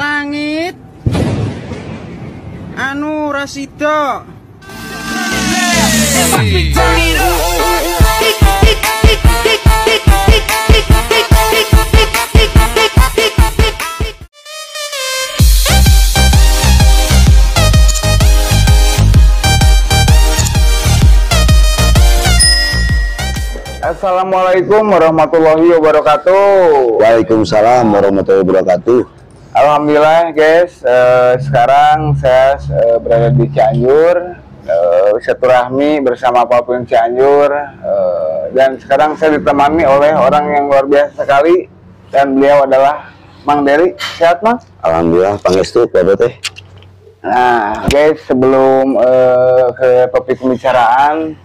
Langit anu Rasida. Assalamualaikum warahmatullahi wabarakatuh. Waalaikumsalam warahmatullahi wabarakatuh. Alhamdulillah guys, sekarang saya berada di Cianjur, silaturahmi bersama Papua Cianjur, dan sekarang saya ditemani oleh orang yang luar biasa sekali, dan beliau adalah Mang Dery. Sehat Mang? Alhamdulillah, pangestu Bapak teh. Nah guys, sebelum ke topik pembicaraan,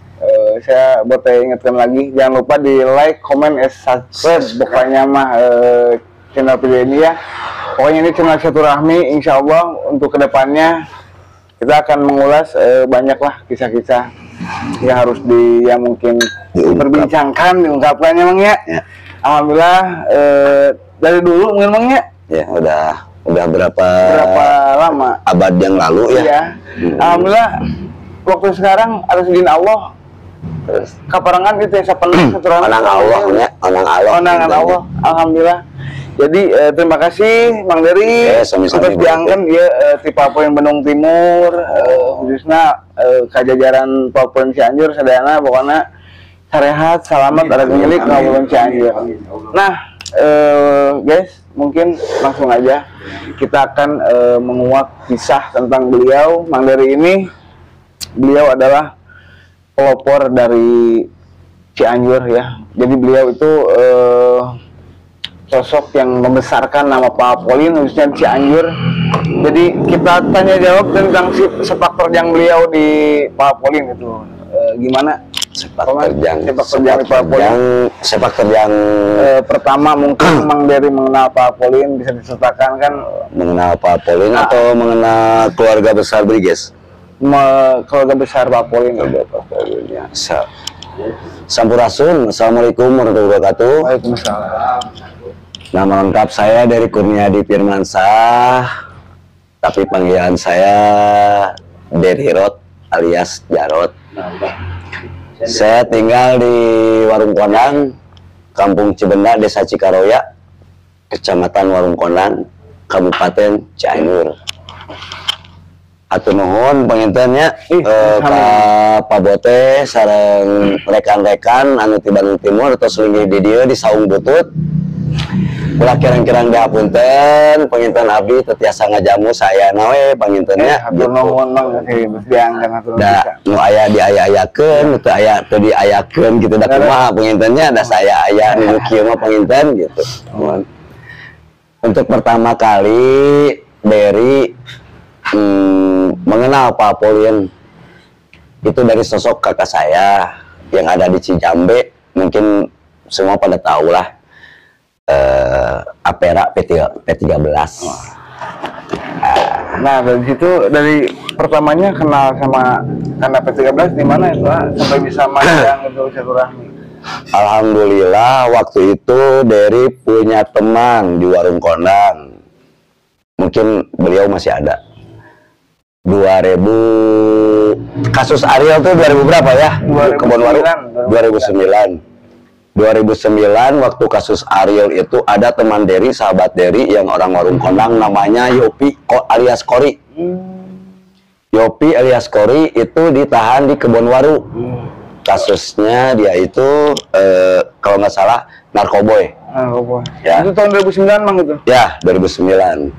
saya buat ingatkan lagi, jangan lupa di like, comment, subscribe pokoknya mah channel video ini ya. Pokoknya ini channel silaturahmi, insya Allah untuk kedepannya kita akan mengulas banyak lah kisah-kisah yang harus yang mungkin diperbincangkan, diungkapkan emang ya. Alhamdulillah dari dulu mungkin Mang ya. Ya udah berapa lama abad yang lalu ya. Iya. Alhamdulillah waktu sekarang atas izin Allah kaparangan itu yang saya pernah Onang Allah ya, onangan Allah. Alhamdulillah. Jadi terima kasih Mang Dery sudah diangkat ya di Papua yang Benung Timur, khususnya kajajaran Papua Cianjur sadayana pokoknya sarehat selamat ada milik Papua Cianjur. Nah guys, mungkin langsung aja kita akan menguak kisah tentang beliau. Mang Dery ini, beliau adalah pelopor dari Cianjur ya. Jadi beliau itu sosok yang membesarkan nama Pak Apolin khususnya Cianjur. Jadi kita tanya jawab tentang sepak terjang beliau di Pak Apolin itu gimana? Sepak terjang pertama mungkin Mang Dery mengenal Pak Apolin bisa diceritakan kan? Mengenal Pak Apolin atau mengenal keluarga besar Briges? Keluarga besar Pak Apolin ya. Sampurasun. Assalamualaikum warahmatullahi wabarakatuh. Waalaikumsalam. Nama lengkap saya Dery Kurniadi Firmansyah, tapi panggilan saya Dery Rod alias Jarot. Saya tinggal di Warung Kondang, Kampung Cibenda, Desa Cikaroya, Kecamatan Warung Kondang, Kabupaten Cianjur. Atur nuhun pangintennya Pak Bote sareng rekan-rekan anu ti Bandung Timur atau selinggih di dieu di Saung Butut. Ulah kirang-kirang dihapunten panginten abdi teu tiasa ngajamu saya nawe pangintennya. Atur nuhun Mang diangkat atur nuhun. Da nu aya diaya-ayakeun, teu aya teu diayakeun gitu da kumaha pangintennya, da saya aya nu kieu mah panginten gitu. Untuk pertama kali Dery mengenal Pak Apolin itu dari sosok kakak saya yang ada di Cijambe, mungkin semua pada tahu lah, Apera P13. Nah dari situ, dari pertamanya kenal sama karena P13 di mana itu sampai bisa magang untuk silaturahmi? Alhamdulillah waktu itu Dery punya teman di Warung Kondang, mungkin beliau masih ada. 2000 kasus Ariel tuh 2000 berapa ya? Kebon Waru 2009 waktu kasus Ariel itu ada teman Dery, sahabat Dery yang orang Warung Kondang namanya Yopi alias Kori. Yopi alias Kori itu ditahan di Kebon Waru. Kasusnya dia itu kalau nggak salah narkoboy. Ya. Itu tahun 2009 Mang itu? Ya 2009.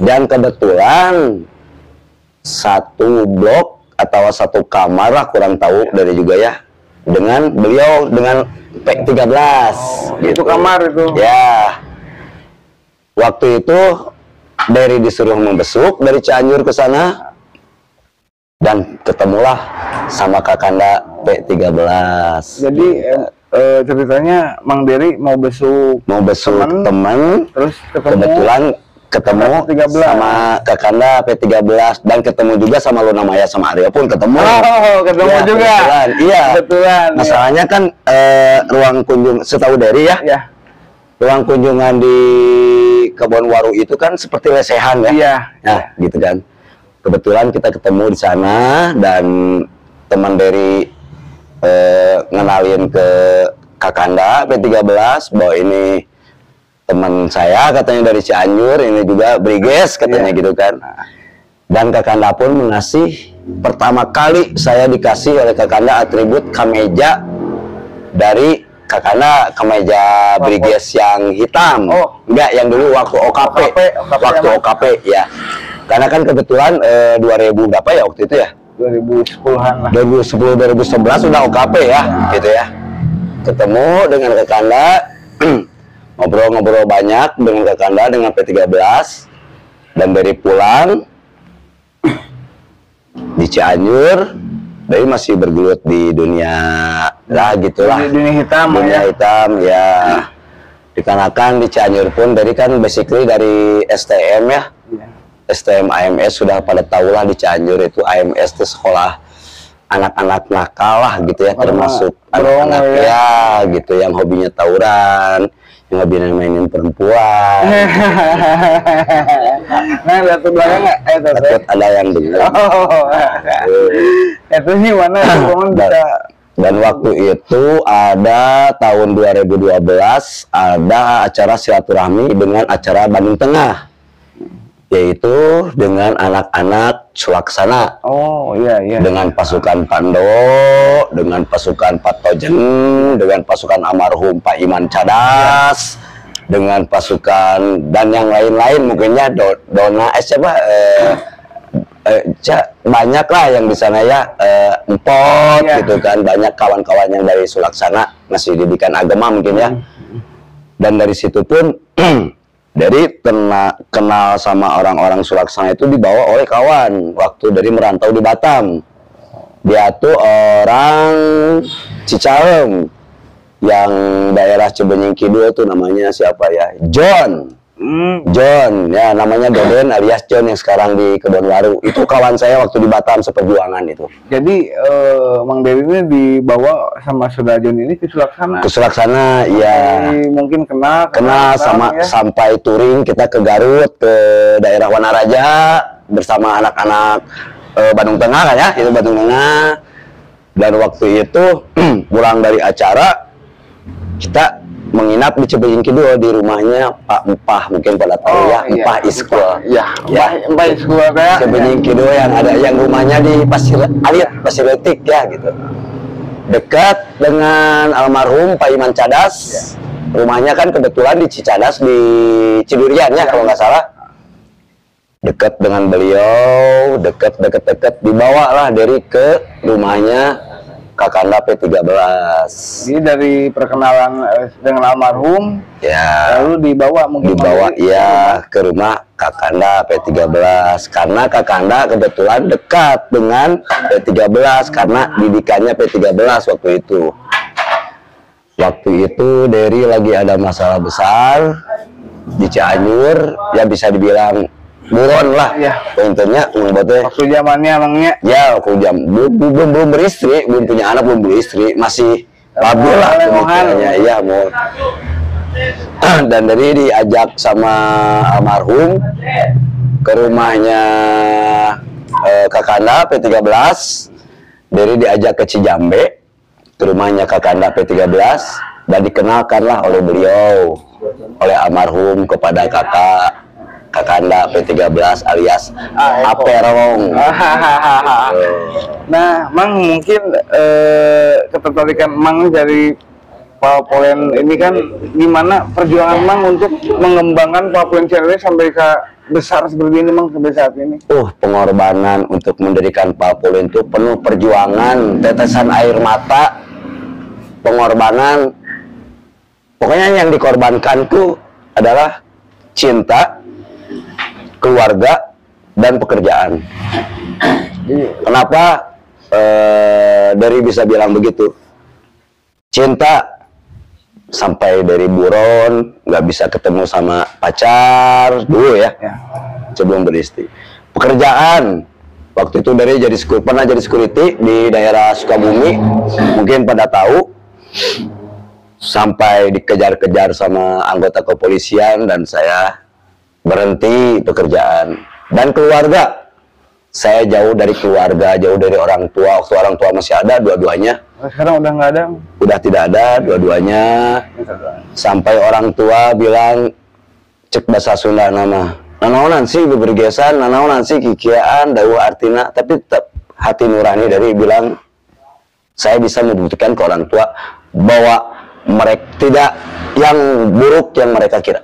Dan kebetulan satu blok atau satu kamar lah kurang tahu dari juga ya dengan beliau dengan P13 gitu. Itu kamar itu ya. Waktu itu Dery disuruh membesuk dari Cianjur ke sana dan ketemulah sama kakanda P13. Jadi ceritanya Mang Dery mau besuk teman terus kebetulan ketemu sama kakanda P13 dan ketemu juga sama Luna Maya sama Arya pun ketemu. Ketemu ya, juga. Iya. Kebetulan. Masalahnya kan ruang kunjung setahu Dery ya. Ruang kunjungan di Kebonwaru itu kan seperti lesehan ya. Iya. Nah, gitu kan. Kebetulan kita ketemu di sana dan teman dari ngenalin ke Kakanda P13 bahwa ini teman saya katanya dari Cianjur, ini juga Briges katanya gitu kan. Dan Kakanda pun mengasih, pertama kali saya dikasih oleh Kakanda atribut kemeja dari Kakanda, kemeja Briges yang hitam. Oh, enggak, yang dulu waktu OKP waktu OKP ya. Karena kan kebetulan 2000 berapa ya waktu itu ya? 2010-an lah. 2010 2011 sudah OKP ya, gitu ya. Ketemu dengan Kakanda, ngobrol-ngobrol banyak dengan Kakanda, dengan P13, dan dari pulang di Cianjur, dari masih bergelut di dunia lah gitulah. Di dunia hitam. Dunia hitam ya. Dikarenakan di Cianjur pun dari kan basically dari STM ya. STM AMS sudah pada tahu lah di Cianjur itu AMS itu sekolah anak-anak nakal lah gitu ya, termasuk anak-anak ya gitu yang hobinya tawuran, yang hobinya mainin perempuan. Nah, lihat ke belakang nggak? Takut ada yang dengar. Itu sih mana bisa. Dan waktu itu ada tahun 2012 ada acara silaturahmi dengan acara Bandung Tengah, yaitu dengan anak-anak Sulaksana. Oh iya iya. Dengan pasukan Pando, dengan pasukan Pak Tojen, dengan pasukan almarhum Pak Iman Cadas, dengan pasukan dan yang lain-lain mungkinnya Dona siapa banyak lah yang di sana ya, Empot gitu kan, banyak kawan-kawan yang dari Sulaksana masih didikan agama mungkin ya. Dan dari situ pun dari kenal sama orang-orang Sulaksana itu dibawa oleh kawan waktu dari merantau di Batam. Dia tuh orang Cicahem yang daerah Cibenying Kidul tuh namanya siapa ya? John. John ya, namanya Doden alias John yang sekarang di Kebonwaru. Itu kawan saya waktu di Batam seperjuangan itu. Jadi Mang Dewi ini dibawa sama saudara John ini ke Sulaksana. Ke Sulaksana ya. Mungkin kenal sama ya. Sampai touring kita ke Garut, ke daerah Wanaraja bersama anak-anak Bandung Tengah kan ya, itu Bandung Tengah. Dan waktu itu pulang dari acara kita menginap di Cibenying Kidul di rumahnya Pak Empah, mungkin pada tahu ya, Empah Iskul. Ya, Empah Iskul kayak Cibenying Kidul yang ada yang rumahnya di Pasir Letik ya gitu. Dekat dengan almarhum Pak Iman Cadas. Rumahnya kan kebetulan di Cicadas di Cidurian ya kalau nggak salah. Dekat dengan beliau, dekat dibawa lah dari ke rumahnya Kakanda P13. Ini dari perkenalan dengan almarhum, ya, lalu dibawa ya ke rumah Kakanda P13 karena Kakanda kebetulan dekat dengan P13 karena didikannya P13 waktu itu. Waktu itu Derry lagi ada masalah besar di Cianjur, ya bisa dibilang buron lah ya. Pointernya waktu zamannya emangnya ya, waktu belum beristri, belum punya anak, belum beristri, masih labil lah pemikirannya ya mau. Dan dari diajak sama almarhum ke rumahnya Kakanda P13, dari diajak ke Cijambe ke rumahnya Kakanda P13 dan dikenalkanlah oleh beliau, oleh almarhum kepada Kakanda P13 alias Aperong. Nah, Mang mungkin ketertarikan Mang dari Papolen ini kan gimana perjuangan Mang untuk mengembangkan Papolen Channel sampai ke besar seperti ini Mang sampai saat ini? Pengorbanan untuk mendirikan Papolen itu penuh perjuangan, tetesan air mata, pengorbanan. Pokoknya yang dikorbankan tuh adalah cinta, keluarga, dan pekerjaan. Kenapa dari bisa bilang begitu? Cinta sampai dari buron, nggak bisa ketemu sama pacar dulu ya, sebelum beristri. Pekerjaan, waktu itu dari pernah jadi security di daerah Sukabumi, mungkin pada tahu. Sampai dikejar-kejar sama anggota kepolisian dan saya berhenti pekerjaan. Dan keluarga, saya jauh dari keluarga, jauh dari orang tua. Waktu orang tua masih ada dua-duanya, Sekarang udah nggak ada. udah tidak ada dua-duanya. Sampai orang tua bilang, cek bahasa Sunda nama nanaonan sih bebergesan, nanaonan sih kikiaan dawuh artina. Tapi tetap hati nurani dari bilang, saya bisa membuktikan ke orang tua bahwa mereka tidak yang buruk yang mereka kira.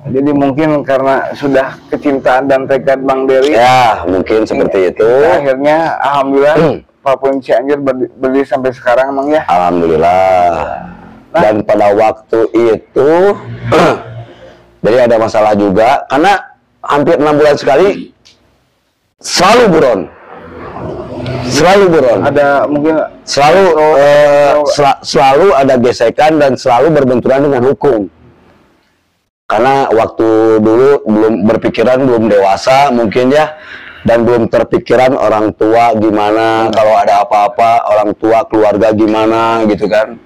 Jadi mungkin karena sudah kecintaan dan tekad Bang Dery, Ya, mungkin seperti itu. akhirnya alhamdulillah Pak Poin Cianjur berdiri sampai sekarang, Mang ya. Alhamdulillah. Dan pada waktu itu jadi ada masalah juga karena hampir 6 bulan sekali selalu buron. Selalu buron. Ada mungkin Selalu ada gesekan dan selalu berbenturan dengan hukum. Karena waktu dulu belum berpikiran, belum dewasa mungkin ya, dan belum terpikiran orang tua gimana kalau ada apa-apa, orang tua keluarga gimana gitu kan.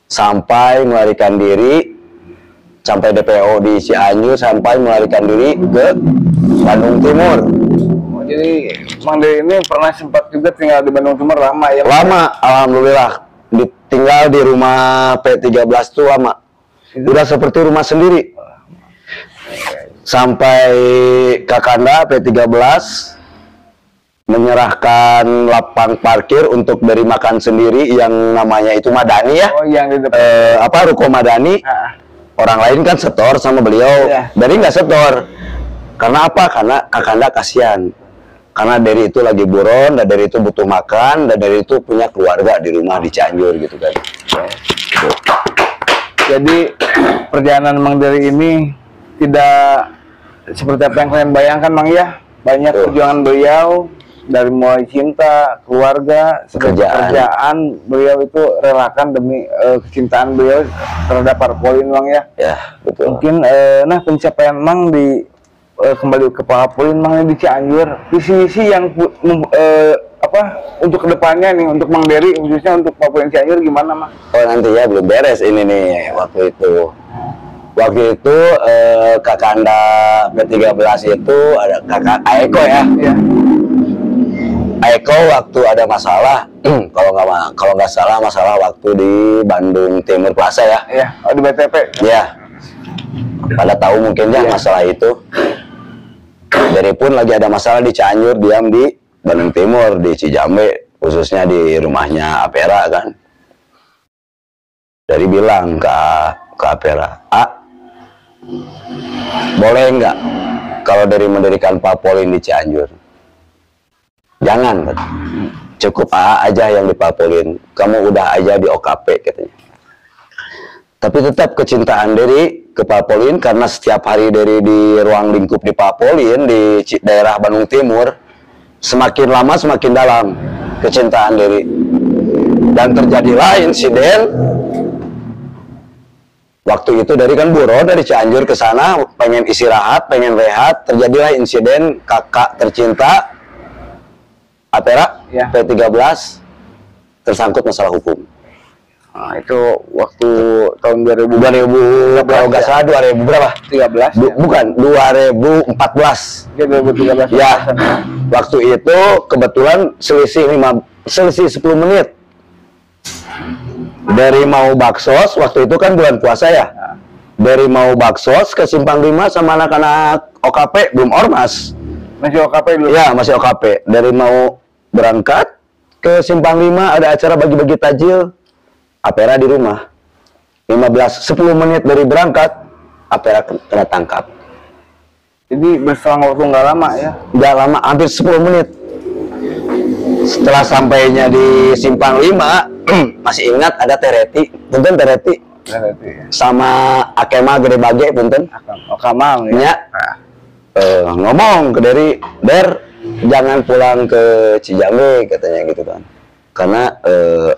Sampai melarikan diri, sampai DPO di Cianjur, sampai melarikan diri ke Bandung Timur. jadi Mang Dery ini pernah sempat juga tinggal di Bandung Timur lama ya? Lama, alhamdulillah. Tinggal di rumah P13 tuh lama. Udah seperti rumah sendiri. Sampai Kakanda P13 menyerahkan lapang parkir untuk beri makan sendiri yang namanya itu Madani ya. Oh, yang di depan. Ruko Madani. Orang lain kan setor sama beliau. Dari nggak setor. Karena apa? Karena Kakanda kasihan. Karena dari itu lagi buron, dan dari itu butuh makan, dan dari itu punya keluarga di rumah di Cianjur gitu kan. Jadi perjalanan Mang Dery ini tidak seperti apa yang kalian bayangkan, Mang ya. Banyak perjuangan beliau dari mulai cinta, keluarga, pekerjaan beliau itu relakan demi kecintaan beliau terhadap Parpolin, Mang ya. Ya, betul. Mungkin nah pencapaian Mang di kembali ke Parpolin, Mang di Cianjur, visi-visi yang untuk kedepannya nih, untuk Mang Dery khususnya untuk Parpolin Cianjur gimana, Mang? Oh, nanti ya belum beres ini nih waktu itu. Waktu itu Kakanda P13 itu ada kakak Aeko ya. Aeko waktu ada masalah, kalau nggak salah masalah waktu di Bandung Timur Plaza ya. Iya, di BTP. Ya. Pada tahu mungkin ya masalah itu. Dari pun lagi ada masalah di Cianjur, diam di Bandung Timur, di Cijambe, khususnya di rumahnya Apera kan. Dari bilang ke Apera, boleh nggak kalau dari mendirikan Parpolin di Cianjur? Jangan, cukup aja yang di Parpolin. Kamu udah aja di OKP katanya. Tapi tetap kecintaan Dery ke Parpolin karena setiap hari Dery di ruang lingkup di Parpolin di daerah Bandung Timur, semakin lama semakin dalam kecintaan Dery. Dan terjadilah insiden. Waktu itu Dery kan buron dari Cianjur ke sana, pengen istirahat, pengen rehat. Terjadilah insiden kakak tercinta Apera P13 tersangkut masalah hukum. Nah, itu waktu tahun 2000 kalau nggak salah 2000 berapa? 13 bukan 2014 ya, 2013 ya. Waktu itu kebetulan selisih 10 menit dari mau Baksos. Waktu itu kan bulan puasa ya. Dari mau Baksos ke Simpang 5 sama anak-anak OKP, belum ormas, masih OKP dulu ya, masih OKP. Dari mau berangkat ke Simpang 5 ada acara bagi-bagi tajil, Apera di rumah. 10 menit dari berangkat, Apera kena tangkap. Jadi berselang waktu nggak lama ya? Nggak lama, hampir 10 menit. Setelah sampainya di Simpang 5, masih ingat ada Tereti, punten Tereti. Sama Akema Gede Bage, punten. Kamal ya. Ngomong ke Dery, jangan pulang ke Cijambe, katanya gitu kan. Karena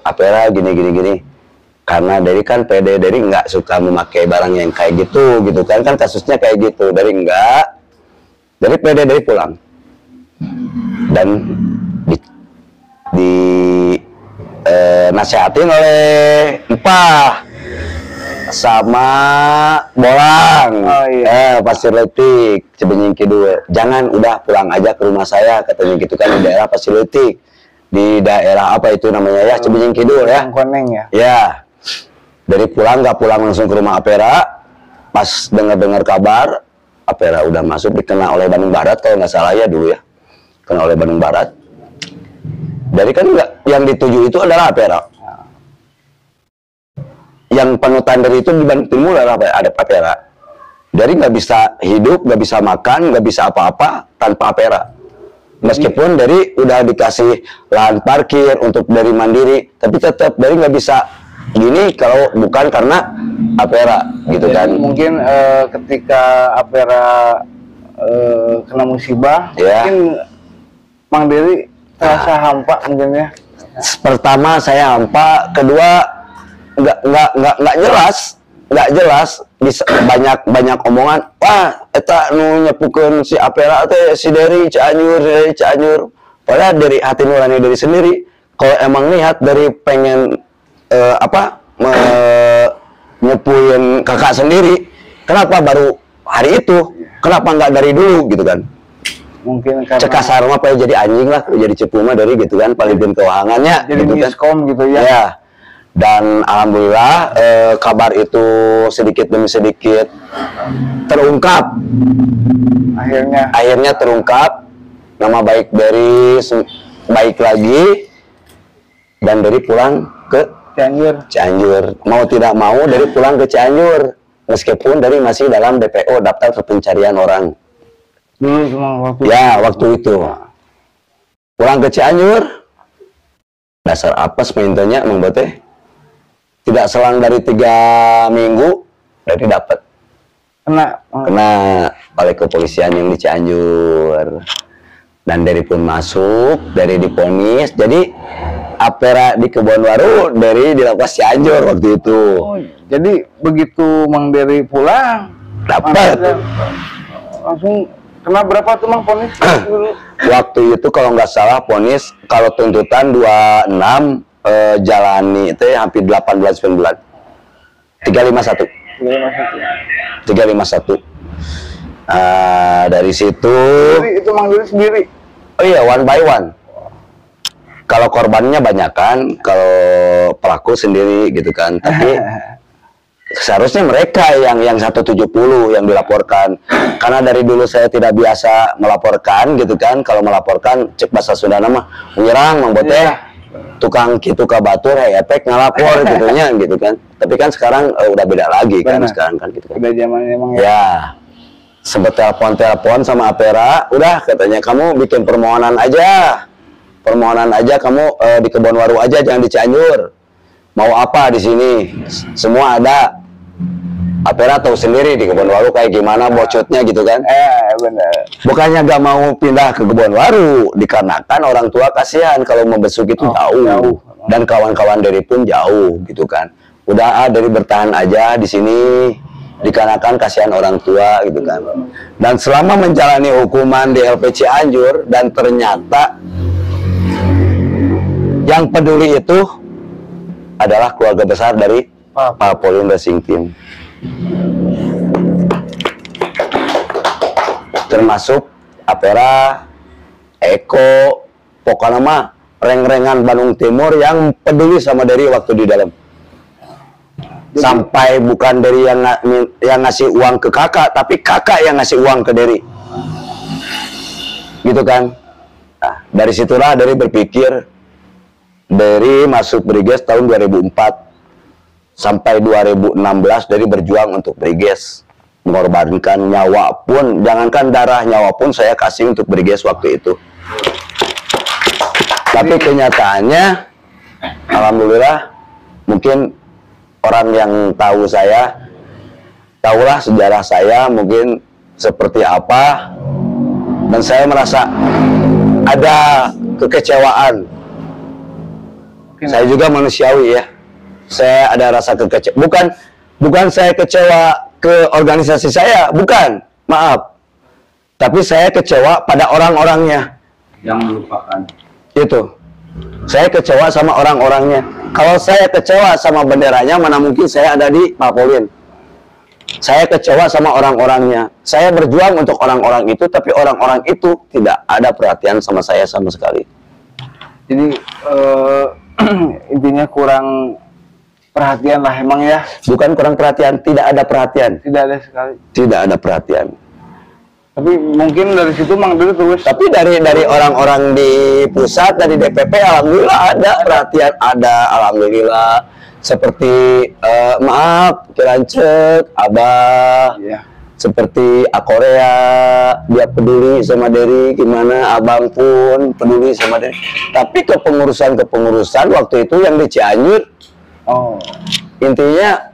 Apera gini. Karena Dery kan pede, Dery nggak suka memakai barang yang kayak gitu kan kasusnya kayak gitu. Dery nggak, Dery pede, Dery pulang. Dan nasihatin oleh Empah sama Bolang. Oh, iya. Pasir Letik, Cibenying Kidul. Jangan, udah pulang aja ke rumah saya, katanya gitu kan, di daerah Pasir Letik. Di daerah apa itu namanya ya, Cibenying Kidul ya. Koneng ya. Ya. Dari pulang, nggak pulang langsung ke rumah Apera. Pas dengar-dengar kabar, Apera udah masuk, dikena oleh Bandung Barat kalau nggak salah ya dulu ya. Kena oleh Bandung Barat. Dari kan nggak, yang dituju itu adalah Apera. Yang panutan dari itu di Bandung Timur ada Apera. Dari nggak bisa hidup, nggak bisa makan, nggak bisa apa-apa tanpa Apera. Meskipun dari udah dikasih lahan parkir untuk dari mandiri, tapi tetap dari nggak bisa gini kalau bukan karena Apera gitu. Jadi kan. Mungkin ketika Apera kena musibah, ya. Mungkin Mang Dery terasa hampa mungkin ya. Pertama saya hampa, kedua nggak jelas, bisa banyak omongan, wah eta nu nyepukeun si Apera teh si Dery Cianjur. Padahal dari hati nurani dari sendiri, kalau emang niat dari pengen nyepuin kakak sendiri, kenapa baru hari itu, kenapa nggak dari dulu gitu kan. Mungkin karena cekasar mah pengen jadi anjing lah, jadi cepu mah dari gitu kan, paling keuangannya jadi gitu miskom gitu ya. Ya. Dan alhamdulillah kabar itu sedikit demi sedikit terungkap. Akhirnya terungkap, nama baik dari baik lagi, dan dari pulang ke Cianjur. Mau tidak mau dari pulang ke Cianjur, meskipun dari masih dalam DPO, daftar pencarian orang. Dulu cuma waktu itu. Pulang ke Cianjur, dasar apes maintonya Mang Bote. Tidak selang dari 3 minggu dari dapat kena oleh kepolisian yang di Cianjur, dan dari pun masuk, dari diponis. Jadi Apera di Kebonwaru, dari di lapas Cianjur waktu itu. Oh, jadi begitu Mang Dery pulang dapat langsung kena berapa tuh Mang ponis dulu? Waktu itu kalau nggak salah ponis, kalau tuntutan 26, jalani itu hampir 8 bulan 9 bulan. 351. Dari situ itu Mang Dery sendiri. Oh iya, one by one. Kalau korbannya banyak kan, kalau pelaku sendiri gitu kan. Tapi seharusnya mereka yang 170 yang dilaporkan. Karena dari dulu saya tidak biasa melaporkan gitu kan. Kalau melaporkan cek bahasa Sunda nama menyerang Mang Bote. Yeah. Tukang gitu ka batur efek ngalapor gitunya gitu kan. Tapi kan sekarang udah beda lagi kan. Benar. Sekarang kan gitu kan. Udah zamannya emang ya. Sempet telepon sama Apera, udah katanya kamu bikin permohonan aja kamu di Kebonwaru aja, jangan di Cianjur. Mau apa di sini? Semua ada. Apera tahu sendiri di Kebonwaru kayak gimana bocotnya gitu kan. Benar. Bukannya gak mau pindah ke Kebonwaru, dikarenakan orang tua kasihan kalau membesuk itu jauh. Dan kawan-kawan dari pun jauh gitu kan. Udah dari bertahan aja di sini, dikarenakan kasihan orang tua gitu kan. Dan selama menjalani hukuman di LP Cianjur, dan ternyata yang peduli itu adalah keluarga besar dari Pak Polin Racing Team. Termasuk Apera, Eko, pokoknya mah reng-rengan Bandung Timur yang peduli sama Dery waktu di dalam. Sampai bukan Dery yang ngasih uang ke kakak, tapi kakak yang ngasih uang ke Dery. Gitu kan. Nah, dari situlah Dery berpikir, Dery masuk Briges tahun 2004. Sampai 2016 Dery berjuang untuk Briges. Mengorbankan nyawa pun, jangankan darah, nyawa pun saya kasih untuk Briges waktu itu. Tapi kenyataannya, alhamdulillah, mungkin orang yang tahu saya, tahulah sejarah saya mungkin seperti apa, dan saya merasa ada kekecewaan. Saya juga manusiawi ya, saya ada rasa kekecewaan. Bukan saya kecewa ke organisasi saya, bukan, maaf. Tapi saya kecewa pada orang-orangnya yang melupakan. itu. Saya kecewa sama orang-orangnya. Kalau saya kecewa sama benderanya, mana mungkin saya ada di Papolin. Saya kecewa sama orang-orangnya. Saya berjuang untuk orang-orang itu, tapi orang-orang itu tidak ada perhatian sama saya sama sekali. Jadi intinya kurang perhatian lah emang ya. Bukan kurang perhatian, tidak ada perhatian. Tidak ada sekali. Tidak ada perhatian. Tapi mungkin dari situ Mang Diri terus. Tapi dari orang-orang di pusat, dari DPP, alhamdulillah ada perhatian, ada alhamdulillah. Seperti maaf, Kirancek, Abah, Iya. seperti Korea, dia peduli sama Dery, gimana Abang pun peduli sama Dery. Tapi kepengurusan waktu itu yang di Cianjur, Oh. intinya,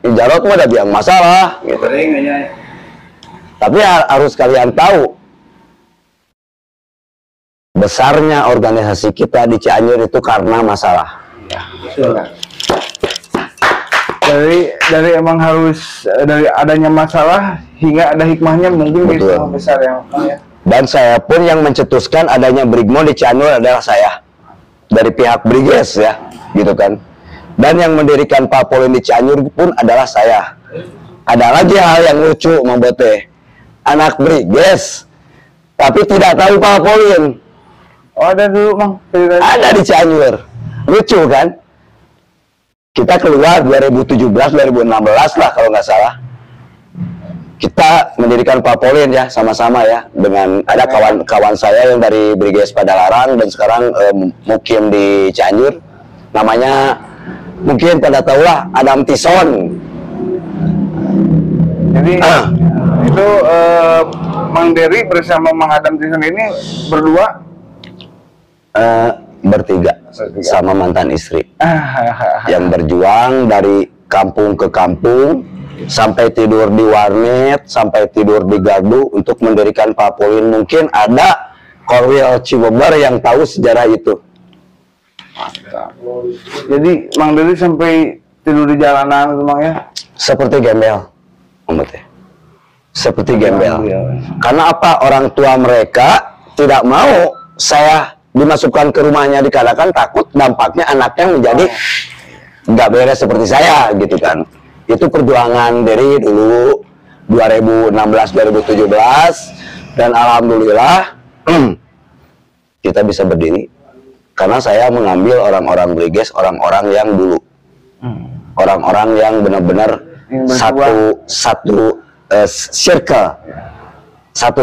Jarot mah ada biang masalah, gitu. Tapi harus kalian tahu, besarnya organisasi kita di Cianjur itu karena masalah. Dari emang harus dari adanya masalah hingga ada hikmahnya mungkin bisa Betul. besar ya. Dan saya pun yang mencetuskan adanya Brigmo di Cianjur adalah saya. Dari pihak Briges ya, gitu kan. Dan yang mendirikan Papolin di Cianjur pun adalah saya. Ada lagi hal yang lucu, Mang Bote. Anak Briges, tapi tidak tahu Papolin. Oh, ada dulu Mang. Ada di Cianjur. Lucu kan? Kita keluar 2017-2016 lah kalau nggak salah. Kita mendirikan Papolin ya, sama-sama ya. Dengan ada kawan-kawan saya yang dari Briges Padalarang dan sekarang mukim di Cianjur. Namanya mungkin pada tahu lah, Adam Tison. Jadi itu Mang Dery bersama Mang Adam Tison ini berdua Bertiga sama mantan istri yang berjuang dari kampung ke kampung, sampai tidur di warnet, sampai tidur di gardu untuk mendirikan Papolin. Mungkin ada Korwil Cibobar yang tahu sejarah itu. Jadi Mang Dery sampai tidur di jalanan itu Mang ya? Seperti gembel, seperti gembel. Karena apa? Orang tua mereka tidak mau saya dimasukkan ke rumahnya, dikarenakan takut dampaknya anaknya menjadi nggak beres seperti saya, gitu kan. Itu perjuangan dari dulu 2016-2017, dan alhamdulillah kita bisa berdiri karena saya mengambil orang-orang Briges, orang-orang yang dulu, orang-orang yang benar-benar satu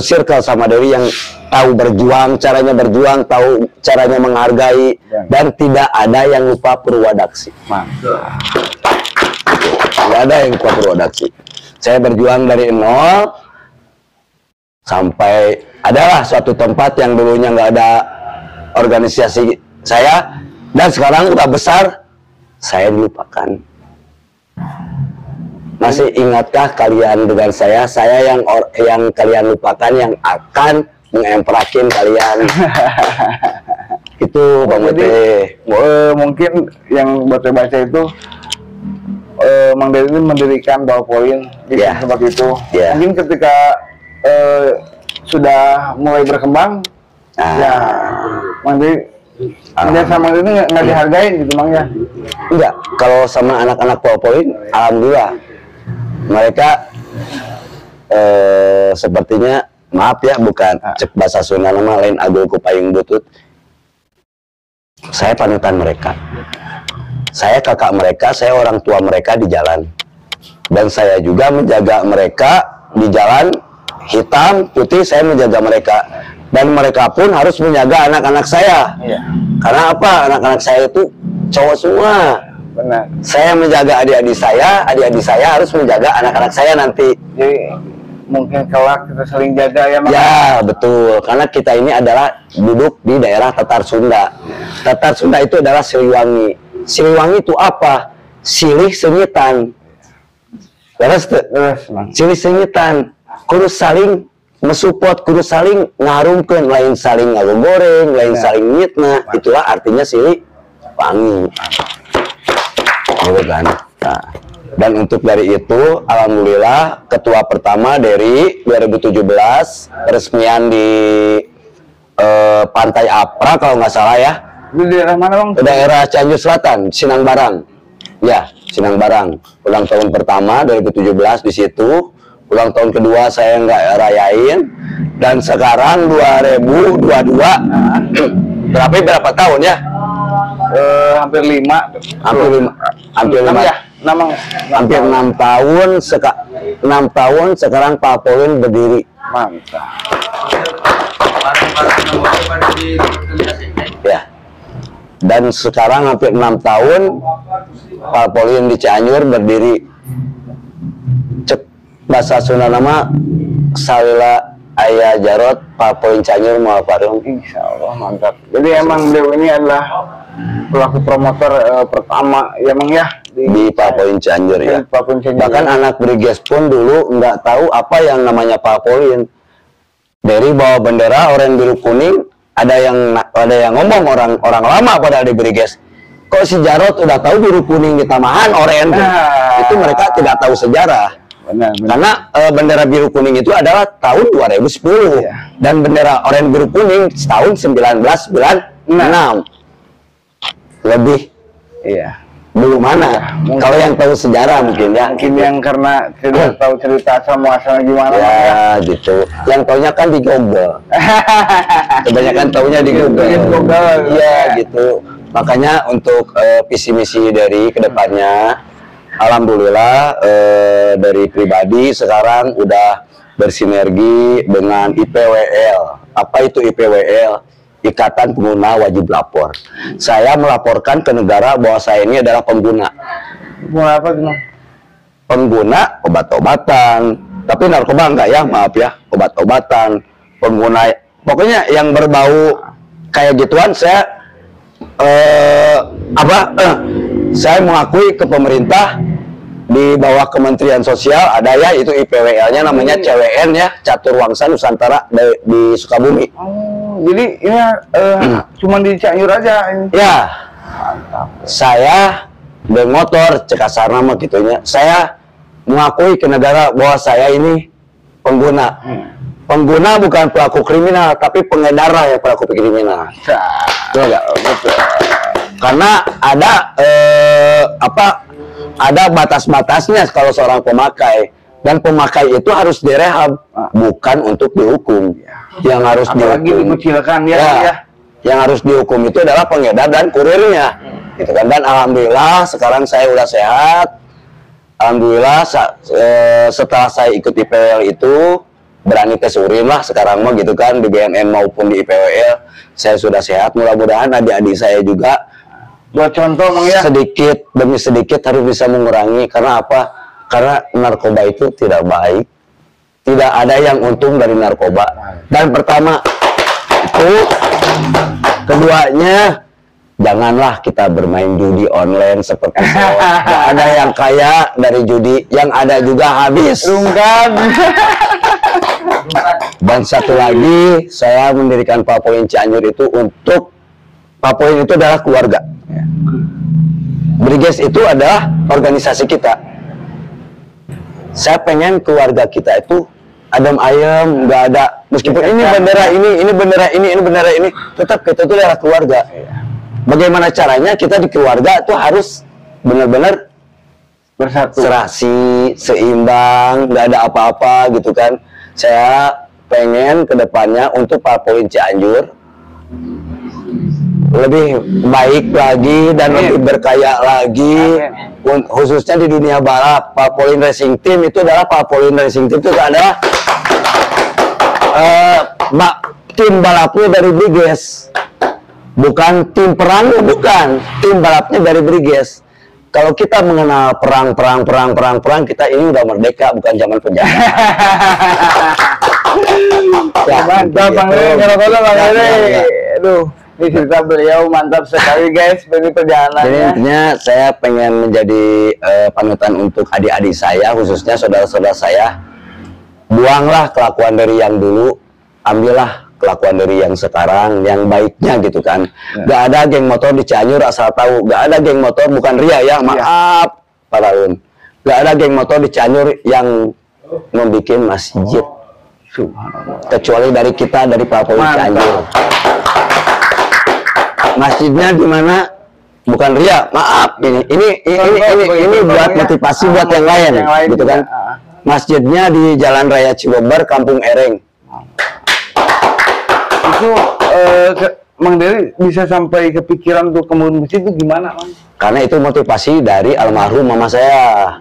circle sama Dery, yang tahu berjuang, caranya berjuang, tahu caranya menghargai, dan tidak ada yang lupa Purwadaksi. Tidak ada yang lupa Purwadaksi. Saya berjuang dari nol sampai adalah suatu tempat yang dulunya nggak ada organisasi saya, dan sekarang udah besar, saya dilupakan. Masih ingatkah kalian dengan saya yang kalian lupakan, yang akan mengemperakin kalian? Itu Bang Bote. Mungkin yang baca itu Mang Dery ini mendirikan Papolin di tempat itu. Mungkin ketika sudah mulai berkembang, ya Mang Dery sama ini nggak dihargain gitu Mang ya? Enggak, kalau sama anak-anak Papolin, alhamdulillah mereka sepertinya, maaf ya, bukan cek bahasa Sunda nama lain agul ku payung butut. Saya panutan mereka, saya kakak mereka, saya orang tua mereka di jalan, dan saya juga menjaga mereka di jalan, hitam putih saya menjaga mereka, dan mereka pun harus menjaga anak-anak saya. Karena apa? Anak-anak saya itu cowok semua. Benar. Saya menjaga adik-adik saya harus menjaga anak-anak saya nanti. Jadi mungkin kelak kita saling jaga ya Mang. Ya betul, karena kita ini adalah duduk di daerah Tatar Sunda. Tatar Sunda itu adalah Siliwangi. Siliwangi itu apa? Silih senyitan. Terus silih senyitan. Kudu saling mensupport, kudu saling ngarumkeun, lain saling ngagoreng, lain saling nyitna. Itulah artinya silih wangi. Gitu kan. Nah, dan untuk dari itu, alhamdulillah ketua pertama dari 2017 peresmian di Pantai Apra kalau nggak salah ya, Di daerah mana bang? Daerah Cianjur Selatan, Sinang Barang. Ya, Sinang Barang. Ulang tahun pertama 2017 di situ. Ulang tahun kedua saya nggak rayain. Dan sekarang 2022. Berapa tahun ya? Hampir 5. Hampir 5 ya? Hampir 6 tahun. 6 tahun sekarang Pak Pauline berdiri. Mantap. Ya. Dan sekarang hampir 6 tahun Pak Pauline di Cianjur berdiri. Bahasa Sunda nama Salila Ayah Jarot Pak Pauline Cianjur mau Parung. Insya Allah mantap. Jadi emang beliau ini adalah pelaku promotor pertama ya Mang ya di Pak Pauline Cianjur ya. Bahkan anak Briges pun dulu nggak tahu apa yang namanya Pak Pauline. Dari bawa bendera oranye biru kuning, ada yang ngomong orang lama pada di Briges. Kok si Jarot udah tahu biru kuning di tamahan oranye? Itu mereka tidak tahu sejarah. Benar. Karena bendera biru kuning itu adalah tahun 2010 dan bendera oranye biru kuning tahun 1996. Lebih dulu mana? Kalau yang tahu sejarah mungkin ya. Mungkin yang karena tidak tahu cerita sama asalnya gimana ya gitu. Yang taunya kan di Google. Kebanyakan taunya di Google. Iya gitu. Makanya untuk visi misi dari kedepannya, alhamdulillah dari pribadi sekarang udah bersinergi dengan IPWL. Apa itu IPWL? Ikatan Pengguna Wajib Lapor. Saya melaporkan ke negara bahwa saya ini adalah pengguna. Pengguna apa gimana? Pengguna obat-obatan. Tapi narkoba enggak ya, maaf ya. Obat-obatan, pengguna, pokoknya yang berbau kayak gituan saya saya mengakui ke pemerintah di bawah Kementerian Sosial ada ya itu IPWL-nya namanya CWN ya, Catur Wangsa Nusantara di Sukabumi. Jadi ini cuma di Cianjur aja ini. Ya. Saya bermotor cekasar nama gitunya. Saya mengakui ke negara bahwa saya ini pengguna. Pengguna bukan pelaku kriminal, tapi pengedar ya pelaku kriminal. Betul nggak? Betul. Karena ada ada batas-batasnya kalau seorang pemakai, dan pemakai itu harus direhab, bukan untuk dihukum. Yang harus dihukum, dikucilkan yang harus dihukum itu adalah pengedar dan kurirnya, gitu kan. Dan alhamdulillah sekarang saya udah sehat. Alhamdulillah setelah saya ikut IPWL itu berani tes urin lah sekarang mah gitu kan, di BNN maupun di IPWL saya sudah sehat. Mudah-mudahan adik-adik saya juga buat contoh Mang ya, sedikit demi sedikit harus bisa mengurangi. Karena apa? Karena narkoba itu tidak baik. Tidak ada yang untung dari narkoba. Dan pertama itu, keduanya janganlah kita bermain judi online seperti itu. Gak ada yang kaya dari judi, yang ada juga habis. Dan satu lagi, saya mendirikan Pak Pauline Cianjur itu untuk Pak Pauline itu adalah keluarga. Briges itu adalah organisasi kita. Saya pengen keluarga kita itu adem ayem, nggak ada meskipun ini bendera ini bendera ini bendera ini, tetap kita itu adalah keluarga. Bagaimana caranya kita di keluarga itu harus benar-benar bersatu, serasi, seimbang, nggak ada apa-apa gitu kan. Saya pengen kedepannya untuk Pak Pauline Cianjur lebih baik lagi dan lebih berkaya lagi. Khususnya di dunia balap. Pak Pauline Racing Team itu adalah tim balapnya dari Briges, bukan tim perangnya, bukan tim balapnya dari Briges. Kalau kita mengenal perang, kita ini udah merdeka, bukan zaman penjara. Mantap Bang Rey. Aduh, ini cerita beliau mantap sekali guys, ini perjalanannya. Jadi intinya saya pengen menjadi panutan untuk adik-adik saya, khususnya saudara-saudara saya. Buanglah kelakuan dari yang dulu, ambillah kelakuan dari yang sekarang, yang baiknya gitu kan. Gak ada geng motor di Cianjur asal tahu, gak ada geng motor, bukan ria ya, maaf Pak Laun. Gak ada geng motor di Cianjur yang membuat masjid, kecuali dari kita, dari Pak Pauline Cianjur. masjidnya di mana? Bukan ria, maaf. Ini buat motivasi buat yang lain gitu kan. Masjidnya di Jalan Raya Cibombar, Kampung Ereng. Itu Mang Dery bisa sampai kepikiran untuk kemudian masjid itu gimana, Mang? Karena itu motivasi dari almarhum mama saya.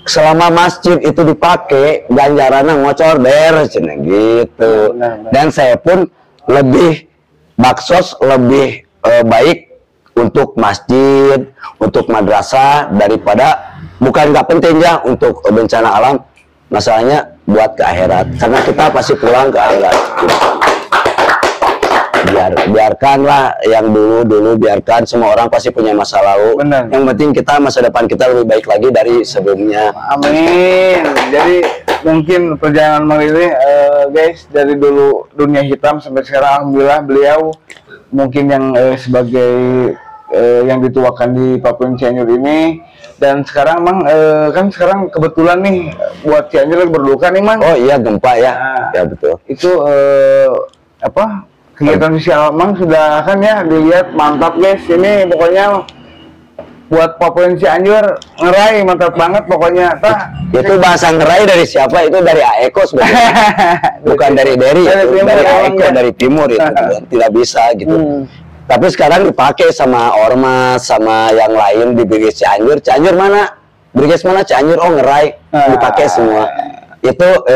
Selama masjid itu dipakai, ganjarannya ngocor beres gitu. Dan saya pun lebih baksos lebih baik untuk masjid, untuk madrasah daripada bukan nggak penting ya untuk bencana alam, masalahnya buat ke akhirat karena kita pasti pulang ke akhirat. Biarkanlah yang dulu biarkan, semua orang pasti punya masa lalu. Benar. Yang penting kita masa depan kita lebih baik lagi dari sebelumnya. Amin. Jadi mungkin perjalanan Mang Dery guys dari dulu dunia hitam sampai sekarang alhamdulillah beliau mungkin yang sebagai yang dituakan di Papua Cianjur ini. Dan sekarang Mang kan sekarang kebetulan nih buat Cianjur lagi berduka nih Mang. Oh iya, gempa ya. Nah, ya betul. Itu apa kegiatan sosial Mang sudah kan ya dilihat mantap guys. Ini pokoknya buat Papua Cianjur ngerai mantap banget pokoknya. Itu bahasa ngerai dari siapa? Itu dari Aeko sebenarnya. Bukan dari Dery, dari Aeko ya? Dari timur itu tidak bisa gitu. Tapi sekarang dipakai sama ormas, sama yang lain di Briges Cianjur. Cianjur mana? Briges mana? Cianjur, oh ngerai, dipakai semua. Itu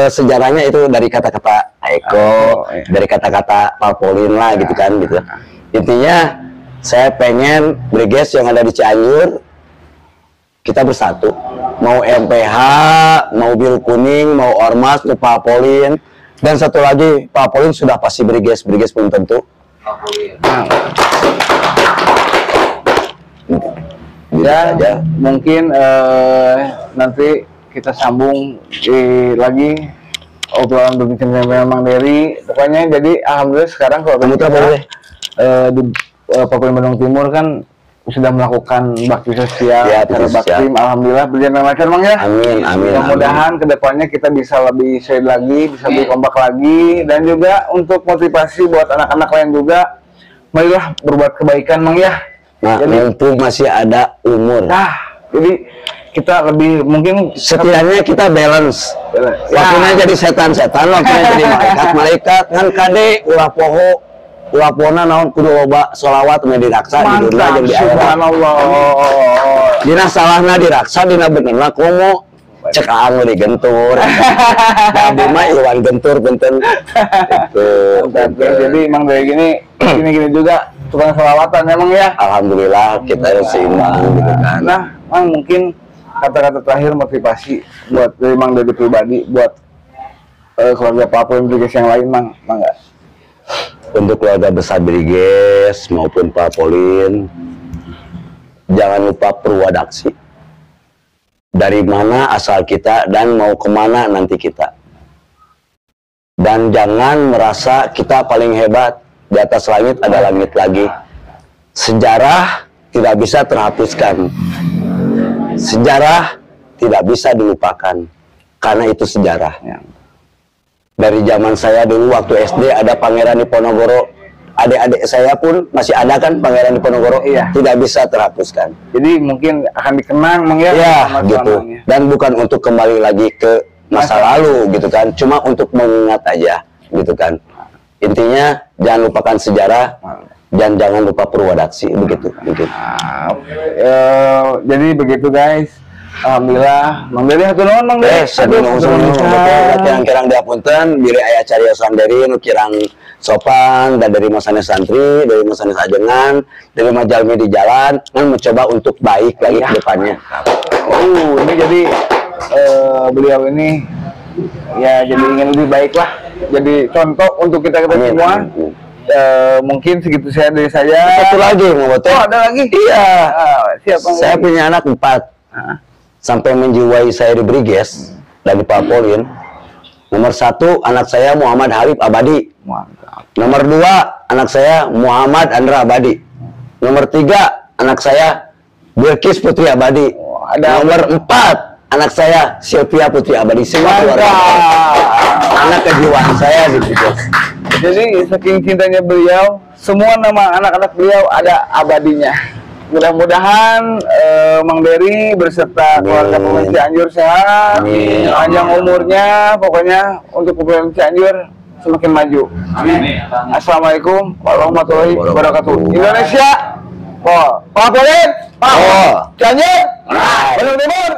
sejarahnya itu dari kata-kata Eko, dari kata-kata Palpolin lah gitu kan gitu. Intinya saya pengen Briges yang ada di Cianjur kita bersatu. Mau MPH, mau Biru Kuning, mau ormas, mau Palpolin, dan satu lagi Palpolin sudah pasti Briges belum tentu. Ya, mungkin nanti kita sambung lagi obrolan berbincang dengan Mang Dery. Pokoknya jadi alhamdulillah sekarang kalau kita di Papua Bandung Timur kan sudah melakukan bakti sosial, ya, cara bakti, alhamdulillah berjalan lancar Mang ya. Amin. Mudah-mudahan kedepannya kita bisa lebih solid lagi, bisa lebih kompak lagi, dan juga untuk motivasi buat anak-anak lain juga, marilah berbuat kebaikan Mang ya. Nah, jadi, mumpung masih ada umur. Nah, jadi kita lebih mungkin setidaknya kita balance. Waktunya jadi setan-setan, waktunya jadi malaikat kan kade ulah poho. Ulapona naon kudu loba sholawat mah diraksa di dunia jeung di akhirat. Subhanallah. Dina salahna diraksa, dina benerna komo cek aang digentur. Nabi mah iwan gentur benten. Itu. Jadi Mang Dery gini juga tukang sholawatan emang ya. Alhamdulillah kita seimbang gitu kan. Nah, Mang mungkin kata-kata terakhir motivasi buat dari Mang Dery pribadi buat keluarga Papua Briges yang lain Mang enggak? Untuk keluarga besar Briges maupun Palpolin, jangan lupa perwadaksi. Dari mana asal kita dan mau kemana nanti kita. Dan jangan merasa kita paling hebat. Di atas langit ada langit lagi. Sejarah tidak bisa terhapuskan. Sejarah tidak bisa dilupakan. Karena itu sejarah. Dari zaman saya dulu waktu SD ada Pangeran Diponegoro, adik-adik saya pun masih ada kan Pangeran Diponegoro, tidak bisa terhapuskan. Jadi mungkin akan dikenang Mang ya, gitu. Dan bukan untuk kembali lagi ke masa lalu gitu kan, cuma untuk mengingat aja gitu kan. Intinya jangan lupakan sejarah dan jangan lupa perwadaksi begitu. Jadi begitu guys. Alhamdulillah, Mang Dery hatur nuhun Mang Dery. Kirang-kirang diapunten, biri aya cariosan Dery nu kirang sopan dan dari masane santri, dari masane sajengan, dari majalmi di jalan, kan mencoba untuk baik lagi ke depannya. Ini jadi beliau ini ya jadi ingin lebih baik lah, jadi contoh untuk kita semua. Mungkin segitu saya dari saya. Satu lagi mau betul. Oh, ada lagi? Iya. Siapa? Saya punya anak 4. Sampai menjiwai saya di Briges dan di Palpolin. Nomor 1 anak saya Muhammad Habib Abadi. Nomor 2 anak saya Muhammad Andra Abadi. Nomor 3 anak saya Bilkis Putri Abadi. Nomor 4 anak saya Sylvia Putri Abadi. Semua keluarga anak kejiwaan saya di Briges. Jadi saking cintanya beliau semua nama anak-anak beliau ada abadinya. Mudah-mudahan Mang Dery beserta keluarga Pemain Cianjur sehat, panjang umurnya, pokoknya untuk Pemain Cianjur semakin maju. Amin. Assalamualaikum warahmatullahi wabarakatuh. Indonesia, Pak Cianjur, Bandung Timur.